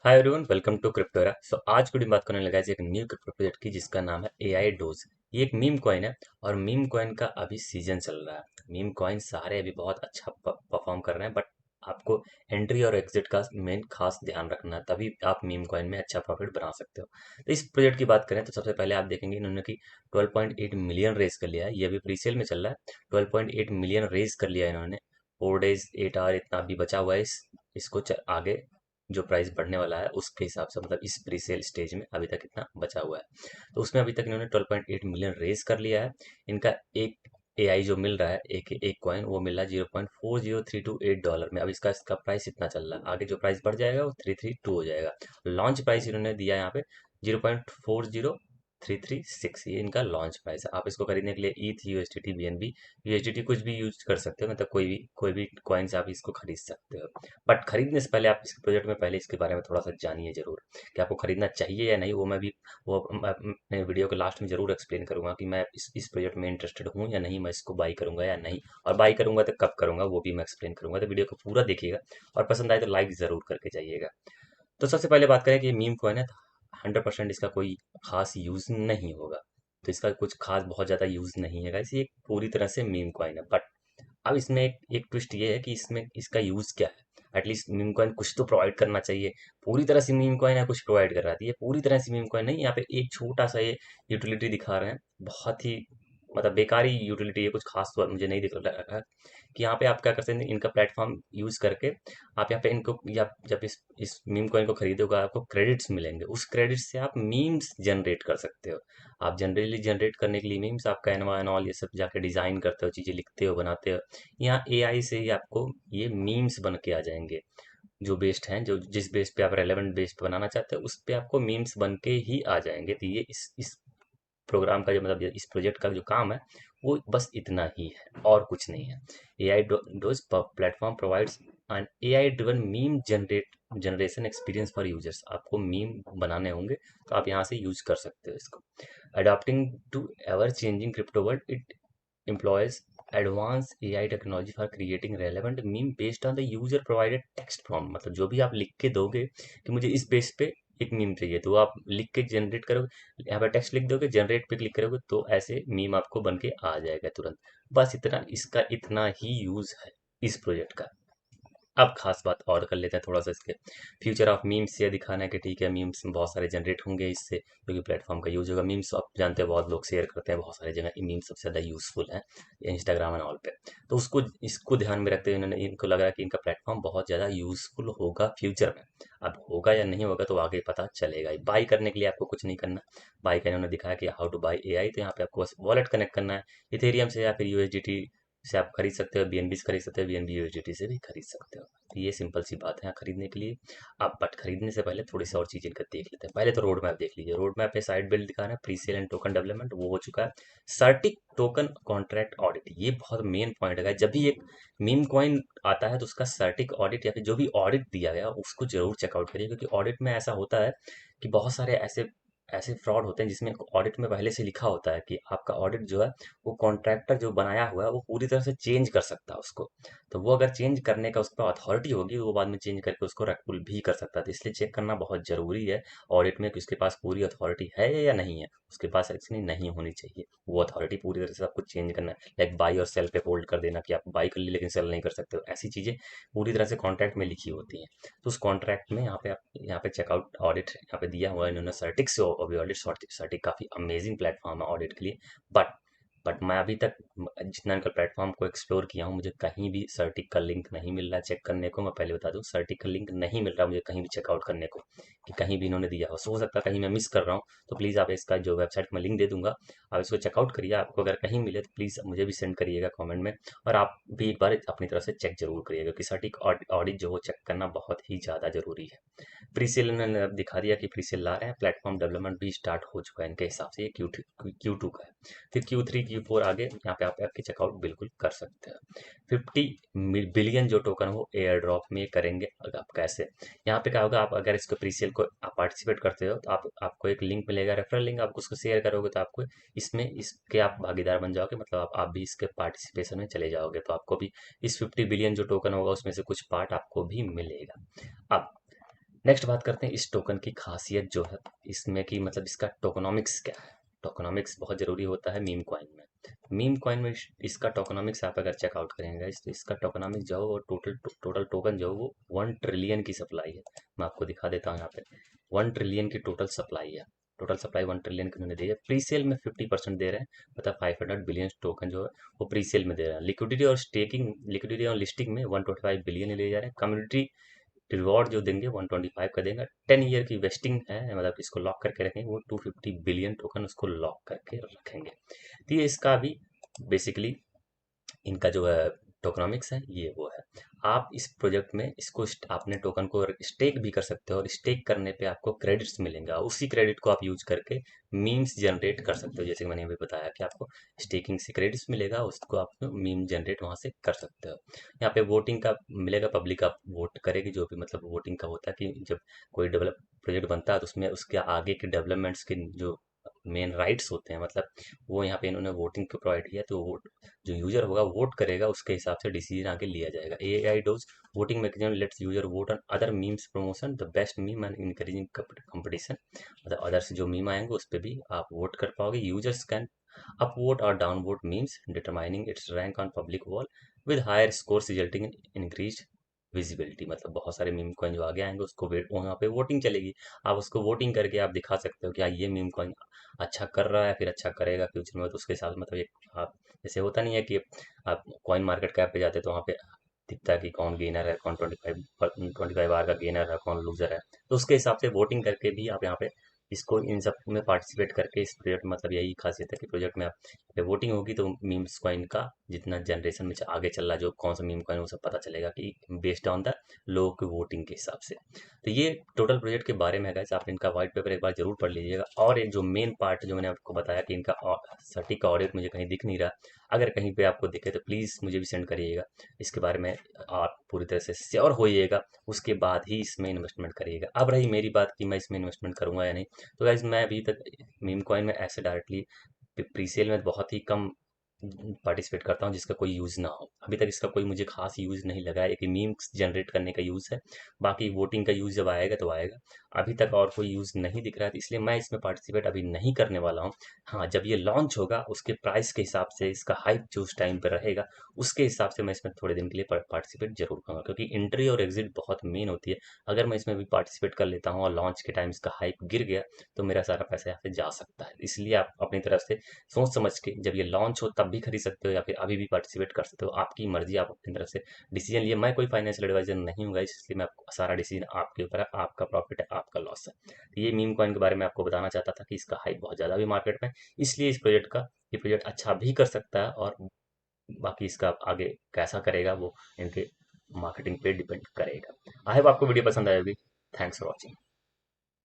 Hi everyone, welcome to Cryptora. आज की बात करने लगा है एक न्यू क्रिप्टो प्रोजेक्ट की जिसका नाम है एआई डोज। ये एक मीम कॉइन है और मीम कॉइन का अभी सीजन चल रहा है। मीम कॉइन सारे अभी बहुत अच्छा परफॉर्म कर रहे हैं, बट आपको एंट्री और एग्जिट का मेन खास ध्यान रखना है, तभी आप मीम कॉइन में अच्छा प्रॉफिट बना सकते हो। तो इस प्रोजेक्ट की बात करें तो सबसे पहले आप देखेंगे इन्होंने कि 12.8 मिलियन रेज कर लिया है। ये अभी प्री सेल में चल रहा है। 12.8 मिलियन रेज कर लिया है इन्होंने। 4 डेज 8 आवर इतना अभी बचा हुआ है। इसको आगे जो प्राइस बढ़ने वाला है उसके हिसाब से, मतलब इस प्री सेल स्टेज में अभी तक इतना बचा हुआ है। तो उसमें अभी तक इन्होंने 12.8 मिलियन रेज कर लिया है। इनका एक एआई जो मिल रहा है, एक एक कॉइन वो मिल रहा है $0.40328 में। अब इसका प्राइस इतना चल रहा है, आगे जो प्राइस बढ़ जाएगा वो 332 हो जाएगा। लॉन्च प्राइस इन्होंने दिया है यहाँ पे 0.40336, ये इनका लॉन्च प्राइस है। आप इसको खरीदने के लिए ईथ, यूएसडीटी, बीएनबी, यूएसडीटी कुछ भी यूज कर सकते हो, मतलब कोई भी कॉइन से आप इसको खरीद सकते हो। बट खरीदने से पहले आप इस प्रोजेक्ट में पहले इसके बारे में थोड़ा सा जानिए जरूर कि आपको खरीदना चाहिए या नहीं। मैं अपने वीडियो के लास्ट में जरूर एक्सप्लेन करूंगा कि मैं इस प्रोजेक्ट में इंटरेस्टेड हूँ या नहीं, मैं इसको बाई करूंगा या नहीं, और बाई करूंगा तो कब करूंगा वो भी मैं एक्सप्लेन करूंगा। तो वीडियो को पूरा देखिएगा और पसंद आए तो लाइक जरूर करके जाइएगा। तो सबसे पहले बात करें कि ये मीम कॉइन है। 100% इसका कोई खास यूज नहीं होगा। तो इसका कुछ खास बहुत ज्यादा यूज नहीं है, इसे एक पूरी तरह से मीम कॉइन है। बट अब इसमें एक ट्विस्ट ये है कि इसमें इसका यूज क्या है। एटलीस्ट मीम कॉइन कुछ तो प्रोवाइड करना चाहिए। पूरी तरह से मीम कॉइन है कुछ प्रोवाइड कर रहा है, ये पूरी तरह से मीम कॉइन नहीं। यहाँ पे एक छोटा सा ये यूटिलिटी दिखा रहे हैं, बहुत ही मतलब बेकारी यूटिलिटी है, कुछ खास तो मुझे नहीं दिख रहा है कि यहाँ पे आप क्या कर सकते हैं। इनका प्लेटफॉर्म यूज करके आप यहाँ पे इनको, या जब इस मीम कॉइन को खरीदोगे आपको क्रेडिट्स मिलेंगे। उस क्रेडिट से आप मीम्स जनरेट कर सकते हो। आप जनरली जनरेट करने के लिए मीम्स आप कैनवा एंड ऑल ये सब जाके डिजाइन करते हो, चीजें लिखते हो, बनाते हो। यहाँ एआई से ही आपको ये मीम्स बन के आ जाएंगे। जो बेस्ड हैं, जो जिस बेस पे आप रेलेवेंट बेस पे बनाना चाहते हो उस पे आपको मीम्स बन के ही आ जाएंगे। तो ये इस प्रोग्राम का जो, मतलब इस प्रोजेक्ट का जो काम है वो बस इतना ही है और कुछ नहीं है। AI dose platform provides N AI driven meme generation experience for users. आपको मीम बनाने होंगे तो आप यहाँ से यूज कर सकते हो इसको। Adopting to ever changing crypto world, it employs advanced AI technology for creating relevant meme based on the user provided text prompt। मतलब जो भी आप लिख के दोगे कि मुझे इस बेस पे एक मीम चाहिए, तो आप लिख के जनरेट करोगे, यहाँ पे टेक्स्ट लिख दोगे, जनरेट पे क्लिक करोगे तो ऐसे मीम आपको बन के आ जाएगा तुरंत। बस इतना, इसका इतना ही यूज है इस प्रोजेक्ट का। अब खास बात और कर लेते हैं थोड़ा सा इसके फ्यूचर ऑफ मीम्स। ये दिखाना है कि ठीक है, मीम्स बहुत सारे जनरेट होंगे इससे, क्योंकि प्लेटफॉर्म का यूज होगा। मीम्स आप जानते हैं बहुत लोग शेयर करते हैं बहुत सारी जगह, मीम्स सबसे ज़्यादा यूजफुल है इंस्टाग्राम एंड ऑल पे। तो उसको इसको ध्यान में रखते हुए इन्होंने, इनको लग रहा है कि इनका प्लेटफॉर्म बहुत ज़्यादा यूजफुल होगा फ्यूचर में। अब होगा या नहीं होगा तो आगे पता चलेगा। बाई करने के लिए आपको कुछ नहीं करना। बाई का इन्होंने दिखाया कि हाउ टू बाई एआई। तो यहाँ पे आपको बस वॉलेट कनेक्ट करना है इथेरियम से या फिर यूएसडीटी से आप खरीद सकते हो, बीएनबी से खरीद सकते हो, बीएनबी यूएसडीटी से भी खरीद सकते हो। तो ये सिंपल सी बात है यहाँ खरीदने के लिए। आप बट खरीदने से पहले थोड़ी सी और चीजें इनका देख लेते हैं। पहले तो रोड मैप देख लीजिए। रोड मैप पे साइड बिल्ड दिखा रहा है, pre sale and token development वो हो चुका है। सर्टिक टोकन कॉन्ट्रैक्ट ऑडिट, ये बहुत मेन पॉइंट है। जब भी एक मीम कॉइन आता है तो उसका सर्टिक ऑडिट या फिर जो भी ऑडिट दिया गया उसको जरूर चेकआउट करिए, क्योंकि ऑडिट में ऐसा होता है कि बहुत सारे ऐसे ऐसे फ्रॉड होते हैं जिसमें ऑडिट में पहले से लिखा होता है कि आपका ऑडिट जो है वो कॉन्ट्रैक्टर जो बनाया हुआ है वो पूरी तरह से चेंज कर सकता है उसको। तो वो अगर चेंज करने का उस पर अथॉरिटी होगी वो बाद में चेंज करके उसको रेक्टफुल भी कर सकता है। तो इसलिए चेक करना बहुत जरूरी है ऑडिट में कि उसके पास पूरी अथॉरिटी है या नहीं है। उसके पास एक्चुअली नहीं होनी चाहिए वो अथॉरिटी पूरी तरह से सब कुछ चेंज करना है। लाइक बाई और सेल पे होल्ड कर देना कि आप बाई कर ली लेकिन सेल नहीं कर सकते हो, ऐसी चीजें पूरी तरह से कॉन्ट्रैक्ट में लिखी होती हैं। तो उस कॉन्ट्रैक्ट में यहाँ पे आप यहाँ पे चेकआउट ऑडिट यहाँ पे दिया हुआ है इन्होंने सर्टिक से। अभी ऑडिट सर्टिक काफी अमेजिंग प्लेटफॉर्म है ऑडिट के लिए। बट बट मैं अभी तक जितना इनका प्लेटफॉर्म को एक्सप्लोर किया हूँ मुझे कहीं भी सर्टिक का लिंक नहीं मिल रहा है चेक करने को। मैं पहले बता दूं, सर्टिक का लिंक नहीं मिल रहा मुझे कहीं भी चेकआउट करने को कि कहीं भी इन्होंने दिया हो सकता है कहीं मैं मिस कर रहा हूँ। तो प्लीज़ आप इसका जो वेबसाइट में लिंक दे दूंगा, आप इसको चेकआउट करिए। आपको अगर कहीं मिले तो प्लीज़ मुझे भी सेंड करिएगा कॉमेंट में। और आप भी एक बार अपनी तरफ से चेक जरूर करिएगा कि सर्टिक ऑडिट जो हो चेक करना बहुत ही ज़्यादा जरूरी है। प्रीसेल ने अब दिखा दिया कि प्रीसेल ला रहे हैं, प्लेटफॉर्म डेवलपमेंट भी स्टार्ट हो चुका है इनके हिसाब से। ये क्यू टू का है। फिर Q3 Q4 आगे यहाँ पे आप ऐप की चेकआउट बिल्कुल कर सकते हैं। 50 बिलियन जो टोकन वो एयर ड्रॉप में करेंगे। अगर आप कैसे, यहाँ पे क्या होगा, आप अगर इसको प्रीसेल को आप पार्टिसिपेट करते हो तो आपको एक लिंक मिलेगा, रेफरल लिंक। आप उसको शेयर करोगे तो आपको इसके आप भागीदार बन जाओगे, मतलब आप भी इसके पार्टिसिपेशन में चले जाओगे। तो आपको भी इस 50 बिलियन जो टोकन होगा उसमें से कुछ पार्ट आपको भी मिलेगा। अब नेक्स्ट बात करते हैं इस टोकन की खासियत जो है इसमें कि मतलब इसका टोकनॉमिक्स क्या है। टोकनॉमिक्स बहुत ज़रूरी होता है मीम कॉइन में। मीम कॉइन में इसका टोकनॉमिक्स आप अगर चेकआउट करेंगे guys, तो इसका टोकनॉमिक्स जो है वो टोटल टोकन जो है वो 1 ट्रिलियन की सप्लाई है। मैं आपको दिखा देता हूँ यहाँ पे 1 ट्रिलियन की टोटल सप्लाई है। टोटल सप्लाई 1 ट्रिलियन की उन्होंने दी है। प्री सेल में 50% दे रहे हैं, मतलब 500 बिलियन टोकन जो है वो प्री सेल में दे रहे हैं। लिक्विडिटी और लिस्टिंग में 125 बिलियन ले जा रहे हैं। कम्युनिटी रिवॉर्ड जो देंगे 125 का देंगे। 10 ईयर की वेस्टिंग है, मतलब इसको लॉक करके रखेंगे, वो 250 बिलियन टोकन उसको लॉक करके रखेंगे। तो ये इसका भी बेसिकली इनका जो है टोकनॉमिक्स है ये वो है। आप इस प्रोजेक्ट में इसको आपने टोकन को स्टेक भी कर सकते हो और स्टेक करने पे आपको क्रेडिट्स मिलेंगे और उसी क्रेडिट को आप यूज करके मीम्स जनरेट कर सकते हो। जैसे कि मैंने अभी बताया कि आपको स्टेकिंग से क्रेडिट्स मिलेगा, उसको आप मीम जनरेट वहां से कर सकते हो। यहाँ पे वोटिंग का मिलेगा, पब्लिक आप वोट करेगी, जो भी मतलब वोटिंग का होता है कि जब कोई डेवलप प्रोजेक्ट बनता है तो उसमें उसके आगे के डेवलपमेंट्स के जो मेन राइट्स होते हैं, मतलब वो यहाँ पे इन्होंने वोटिंग को प्रोवाइड किया। तो वो जो यूजर होगा वोट करेगा, उसके हिसाब से डिसीजन आगे लिया जाएगा। AI dose voting mechanism let's user vote on other memes promotion the best meme and encouraging competition. मतलब अदर्स जो मीम आएंगे उस पर भी आप वोट कर पाओगे। Users can upvote or downvote memes determining its rank on public wall with higher scores resulting in increased visibility. मतलब बहुत सारे मीम कॉइन जो आगे आएंगे उसको वहाँ पे वोटिंग चलेगी। आप उसको वोटिंग करके आप दिखा सकते हो कि हाँ ये मीम कॉइन अच्छा कर रहा है, फिर अच्छा करेगा फ्यूचर में। तो उसके साथ मतलब एक आप जैसे होता नहीं है कि आप कॉइन मार्केट कैप पे जाते तो वहाँ पे दिखता है कि कौन गेनर है, कौन 25 आर का गेनर है, कौन लूजर है। तो उसके हिसाब से वोटिंग करके भी आप यहाँ पे इसको इन सब में पार्टिसिपेट करके इस प्रोजेक्ट मतलब यही खासियत है कि प्रोजेक्ट में आप पे वोटिंग होगी तो मीम्स कॉइन का जितना जनरेशन में आगे चल रहा है, जो कौन सा मीम कॉइन वो सब पता चलेगा कि बेस्ड ऑन द लोगों की वोटिंग के हिसाब से। तो ये टोटल प्रोजेक्ट के बारे में है गाइस। आप इनका व्हाइट पेपर एक बार जरूर पढ़ लीजिएगा। और एक जो मेन पार्ट जो मैंने आपको बताया कि इनका सटीक ऑडिट मुझे कहीं दिख नहीं रहा, अगर कहीं पे आपको दिखे तो प्लीज़ मुझे भी सेंड करिएगा। इसके बारे में आप पूरी तरह से श्योर होइएगा, उसके बाद ही इसमें इन्वेस्टमेंट करिएगा। अब रही मेरी बात कि मैं इसमें इन्वेस्टमेंट करूंगा या नहीं, तो गाइज मैं अभी तक मीम कॉइन में ऐसे डायरेक्टली प्रीसेल में बहुत ही कम पार्टिसिपेट करता हूँ जिसका कोई यूज़ ना हो। अभी तक इसका कोई मुझे खास यूज़ नहीं लगा है, एक मीम्स जनरेट करने का यूज़ है। बाकी वोटिंग का यूज़ जब आएगा तो आएगा। अभी तक और कोई यूज़ नहीं दिख रहा है, तो इसलिए मैं इसमें पार्टिसिपेट अभी नहीं करने वाला हूँ। हाँ, जब ये लॉन्च होगा उसके प्राइस के हिसाब से, इसका हाइप जो उस टाइम पर रहेगा उसके हिसाब से मैं इसमें थोड़े दिन के लिए पार्टिसिपेट जरूर करूँगा, क्योंकि एंट्री और एग्जिट बहुत मेन होती है। अगर मैं इसमें भी पार्टिसिपेट कर लेता हूँ और लॉन्च के टाइम इसका हाइप गिर गया तो मेरा सारा पैसा यहाँ से जा सकता है। इसलिए आप अपनी तरफ से सोच समझ के जब ये लॉन्च हो तब भी खरीद सकते हो या फिर अभी भी पार्टिसिपेट कर सकते हो। आपकी मर्जी, आप अपनी तरफ से डिसीजन लिए। मैं कोई फाइनेंशियल एडवाइजर नहीं हूँ गाइस, इसलिए मैं सारा डिसीजन आपके ऊपर है। आपका प्रॉफिट है, आपका लॉस है। तो ये मीम कॉइन के बारे में आपको बताना चाहता था कि इसका हाइप बहुत ज़्यादा भी मार्केट में, इसलिए इस प्रोजेक्ट का ये प्रोजेक्ट अच्छा भी कर सकता है। और बाकी इसका आगे कैसा करेगा वो इनके मार्केटिंग पे डिपेंड करेगा। आई होप आपको वीडियो पसंद आएगी। Thanks for watching.